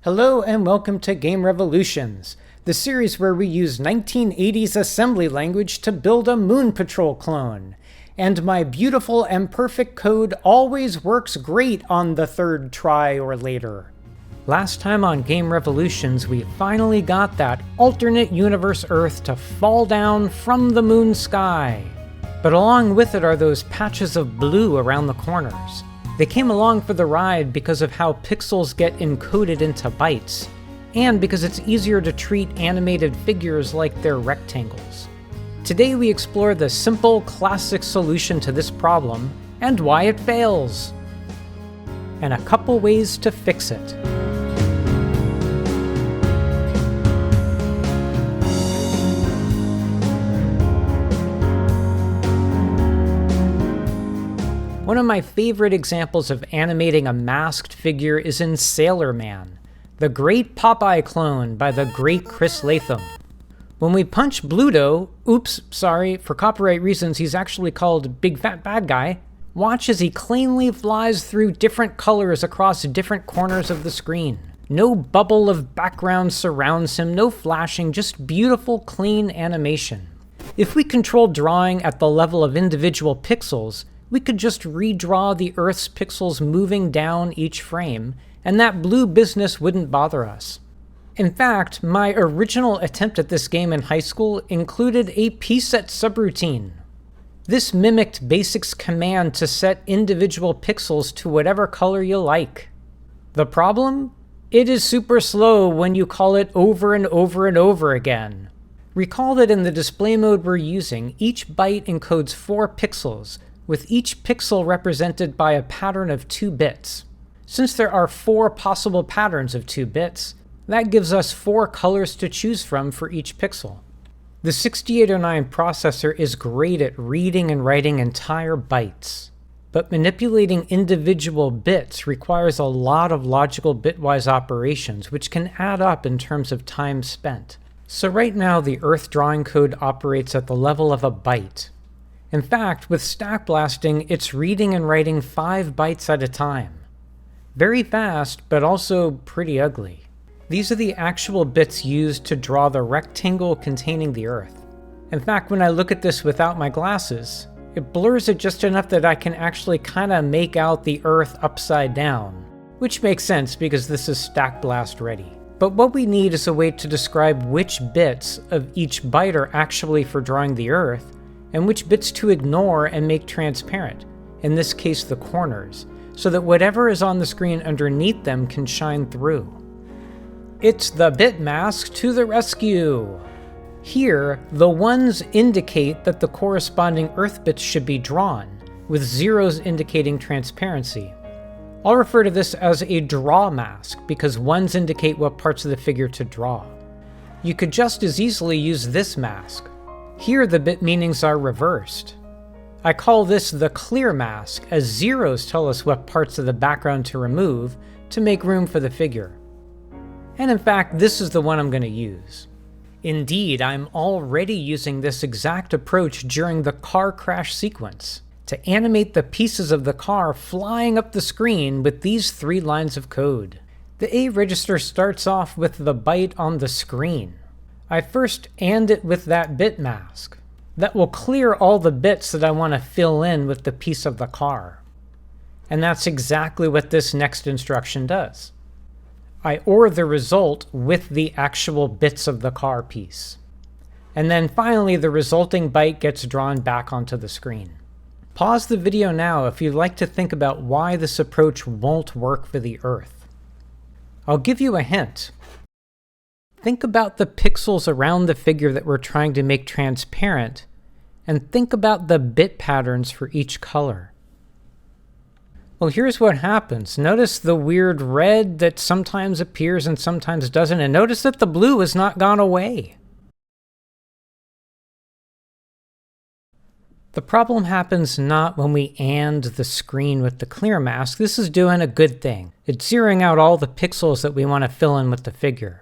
Hello and welcome to Game Revolutions, the series where we use 1980s assembly language to build a Moon Patrol clone. And my beautiful and perfect code always works great on the third try or later. Last time on Game Revolutions, we finally got that alternate universe Earth to fall down from the moon sky. But along with it are those patches of blue around the corners. They came along for the ride because of how pixels get encoded into bytes, and because it's easier to treat animated figures like they're rectangles. Today we explore the simple, classic solution to this problem, and why it fails, and a couple ways to fix it. One of my favorite examples of animating a masked figure is in Sailor Man, the great Popeye clone by the great Chris Latham. When we punch Bluto, oops, sorry, for copyright reasons he's actually called Big Fat Bad Guy, watch as he cleanly flies through different colors across different corners of the screen. No bubble of background surrounds him, no flashing, just beautiful, clean animation. If we controlled drawing at the level of individual pixels, we could just redraw the Earth's pixels moving down each frame, and that blue business wouldn't bother us. In fact, my original attempt at this game in high school included a pset subroutine. This mimicked BASIC's command to set individual pixels to whatever color you like. The problem? It is super slow when you call it over and over and over again. Recall that in the display mode we're using, each byte encodes 4 pixels, with each pixel represented by a pattern of 2 bits. Since there are 4 possible patterns of 2 bits, that gives us 4 colors to choose from for each pixel. The 6809 processor is great at reading and writing entire bytes, but manipulating individual bits requires a lot of logical bitwise operations, which can add up in terms of time spent. So right now the Earth drawing code operates at the level of a byte. In fact, with stack blasting, it's reading and writing 5 bytes at a time. Very fast, but also pretty ugly. These are the actual bits used to draw the rectangle containing the Earth. In fact, when I look at this without my glasses, it blurs it just enough that I can actually kinda make out the Earth upside down, which makes sense because this is stack blast ready. But what we need is a way to describe which bits of each byte are actually for drawing the Earth, and which bits to ignore and make transparent, in this case the corners, so that whatever is on the screen underneath them can shine through. It's the Bitmask to the rescue! Here, the 1s indicate that the corresponding Earth bits should be drawn, with 0s indicating transparency. I'll refer to this as a draw mask, because 1s indicate what parts of the figure to draw. You could just as easily use this mask. Here the bit meanings are reversed. I call this the clear mask, as 0s tell us what parts of the background to remove to make room for the figure. And in fact, this is the one I'm going to use. Indeed, I'm already using this exact approach during the car crash sequence, to animate the pieces of the car flying up the screen with these 3 lines of code. The A register starts off with the byte on the screen. I first AND it with that bit mask. That will clear all the bits that I want to fill in with the piece of the car. And that's exactly what this next instruction does. I OR the result with the actual bits of the car piece. And then finally the resulting byte gets drawn back onto the screen. Pause the video now if you'd like to think about why this approach won't work for the Earth. I'll give you a hint. Think about the pixels around the figure that we're trying to make transparent, and think about the bit patterns for each color. Well, here's what happens. Notice the weird red that sometimes appears and sometimes doesn't, and notice that the blue has not gone away. The problem happens not when we AND the screen with the clear mask. This is doing a good thing. It's zeroing out all the pixels that we want to fill in with the figure.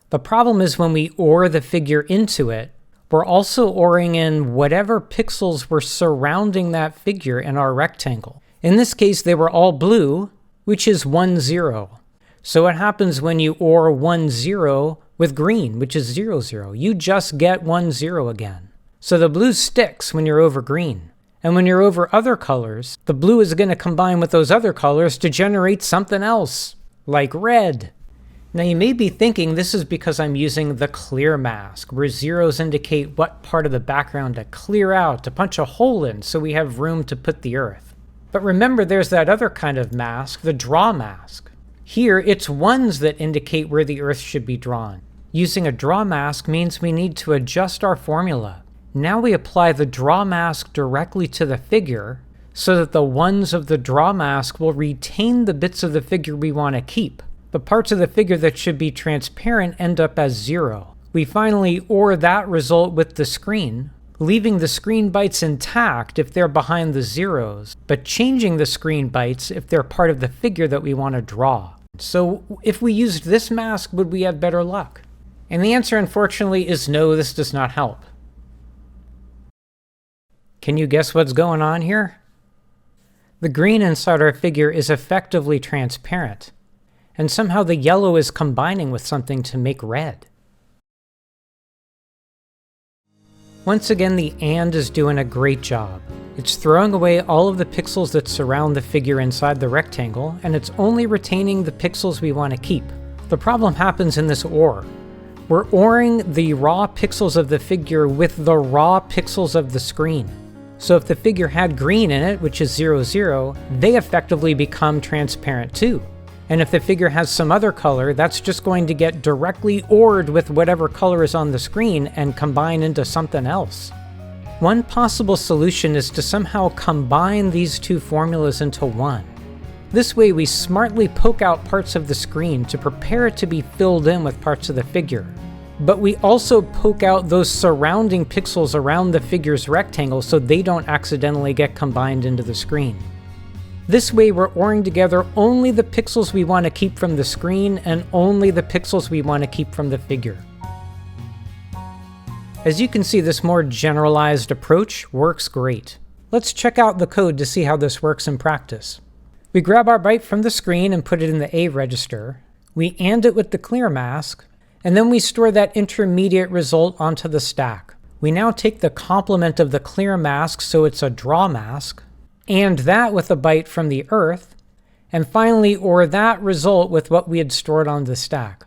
The problem is when we OR the figure into it, we're also ORing in whatever pixels were surrounding that figure in our rectangle. In this case, they were all blue, which is 1, 0. So what happens when you OR 1, 0 with green, which is 0, 0? You just get 1, 0 again. So the blue sticks when you're over green. And when you're over other colors, the blue is going to combine with those other colors to generate something else, like red. Now you may be thinking this is because I'm using the clear mask, where zeros indicate what part of the background to clear out, to punch a hole in, so we have room to put the earth. But remember, there's that other kind of mask, the draw mask. Here, it's ones that indicate where the earth should be drawn. Using a draw mask means we need to adjust our formula. Now we apply the draw mask directly to the figure so that the ones of the draw mask will retain the bits of the figure we want to keep. The parts of the figure that should be transparent end up as 0. We finally OR that result with the screen, leaving the screen bytes intact if they're behind the zeros, but changing the screen bytes if they're part of the figure that we want to draw. So if we used this mask, would we have better luck? And the answer, unfortunately, is no, this does not help. Can you guess what's going on here? The green inside our figure is effectively transparent, and somehow the yellow is combining with something to make red. Once again, the AND is doing a great job. It's throwing away all of the pixels that surround the figure inside the rectangle, and it's only retaining the pixels we want to keep. The problem happens in this OR. We're ORing the raw pixels of the figure with the raw pixels of the screen. So if the figure had green in it, which is 0, 0, they effectively become transparent too. And if the figure has some other color, that's just going to get directly ORed with whatever color is on the screen and combine into something else. One possible solution is to somehow combine these two formulas into one. This way we smartly poke out parts of the screen to prepare it to be filled in with parts of the figure. But we also poke out those surrounding pixels around the figure's rectangle so they don't accidentally get combined into the screen. This way we're ORing together only the pixels we want to keep from the screen and only the pixels we want to keep from the figure. As you can see, this more generalized approach works great. Let's check out the code to see how this works in practice. We grab our byte from the screen and put it in the A register. We AND it with the clear mask, and then we store that intermediate result onto the stack. We now take the complement of the clear mask, so it's a draw mask, and that with a byte from the earth, and finally OR that result with what we had stored on the stack.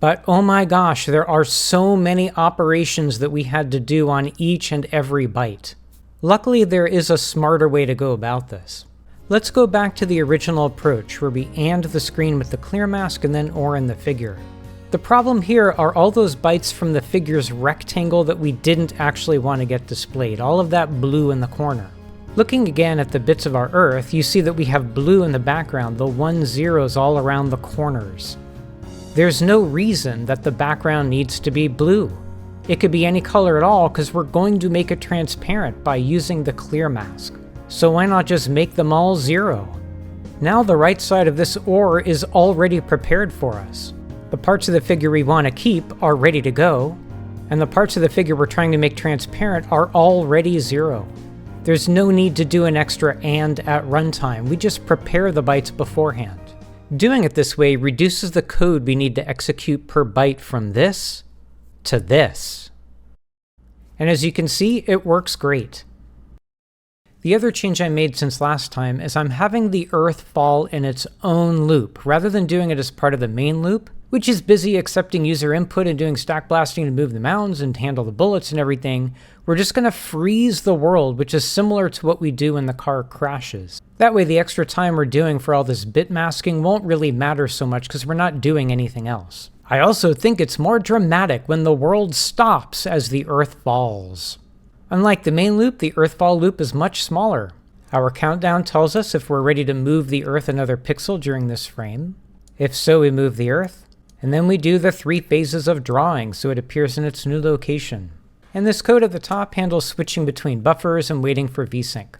But oh my gosh, there are so many operations that we had to do on each and every byte. Luckily, there is a smarter way to go about this. Let's go back to the original approach where we AND the screen with the clear mask and then OR in the figure. The problem here are all those bytes from the figure's rectangle that we didn't actually want to get displayed, all of that blue in the corner. Looking again at the bits of our earth, you see that we have blue in the background, the 1 zeros all around the corners. There's no reason that the background needs to be blue. It could be any color at all because we're going to make it transparent by using the clear mask. So why not just make them all 0? Now the right side of this OR is already prepared for us. The parts of the figure we want to keep are ready to go, and the parts of the figure we're trying to make transparent are already 0. There's no need to do an extra AND at runtime, we just prepare the bytes beforehand. Doing it this way reduces the code we need to execute per byte from this to this. And as you can see, it works great. The other change I made since last time is I'm having the earth fall in its own loop, rather than doing it as part of the main loop, which is busy accepting user input and doing stack blasting to move the mountains and handle the bullets and everything. We're just going to freeze the world, which is similar to what we do when the car crashes. That way the extra time we're doing for all this bit masking won't really matter so much because we're not doing anything else. I also think it's more dramatic when the world stops as the earth falls. Unlike the main loop, the earth fall loop is much smaller. Our countdown tells us if we're ready to move the earth another pixel during this frame. If so, we move the earth. And then we do the 3 phases of drawing so it appears in its new location. And this code at the top handles switching between buffers and waiting for vsync.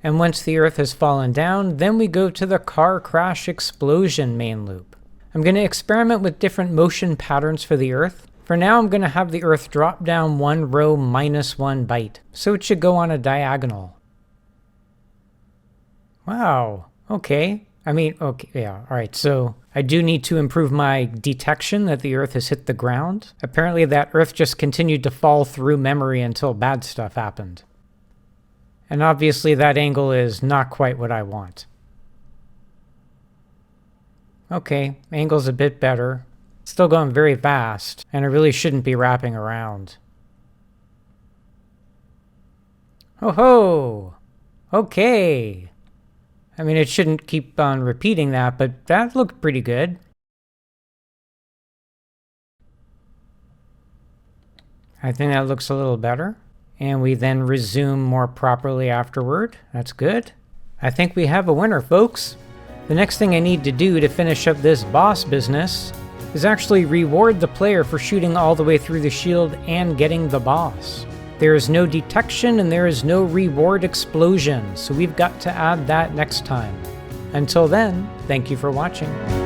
And once the earth has fallen down, then we go to the car crash explosion main loop. I'm going to experiment with different motion patterns for the earth. For now, I'm going to have the earth drop down 1 row minus 1 byte, so it should go on a diagonal. Wow, okay. Okay, yeah, alright, so I do need to improve my detection that the Earth has hit the ground. Apparently that Earth just continued to fall through memory until bad stuff happened. And obviously that angle is not quite what I want. Okay, angle's a bit better. Still going very fast, and I really shouldn't be wrapping around. Ho ho! Okay! It shouldn't keep on repeating that, but that looked pretty good. I think that looks a little better. And we then resume more properly afterward. That's good. I think we have a winner, folks. The next thing I need to do to finish up this boss business is actually reward the player for shooting all the way through the shield and getting the boss. There is no detection and there is no reward explosion, so we've got to add that next time. Until then, thank you for watching.